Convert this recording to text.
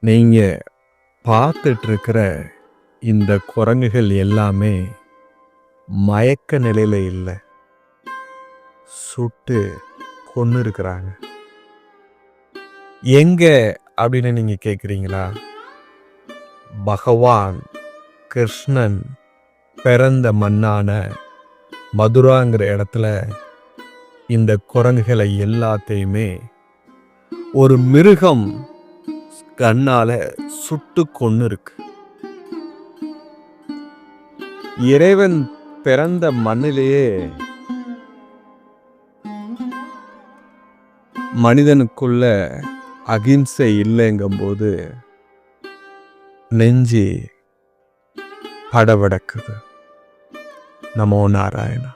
நீங்க பார்த்துட்டு இருக்கிற இந்த குரங்குகள் எல்லாமே மயக்க நிலையில இல்லை, சுட்டு கொன்னு இருக்கிறாங்க. எங்க அப்படின்னு நீங்க கேக்குறீங்களா? பகவான் கிருஷ்ணன் பிறந்த மண்ணான மதுராங்கிற இடத்துல இந்த குரங்குகளை எல்லாத்தையுமே ஒரு மிருகம் கண்ணால சுட்டு கொன்னு இருக்கு. இறைவன் பிறந்த மண்ணிலேயே மனிதனுக்குள்ள அகிம்சை இல்லைங்கும்போது நெஞ்சு படபடக்குது. நமோ நாராயணா.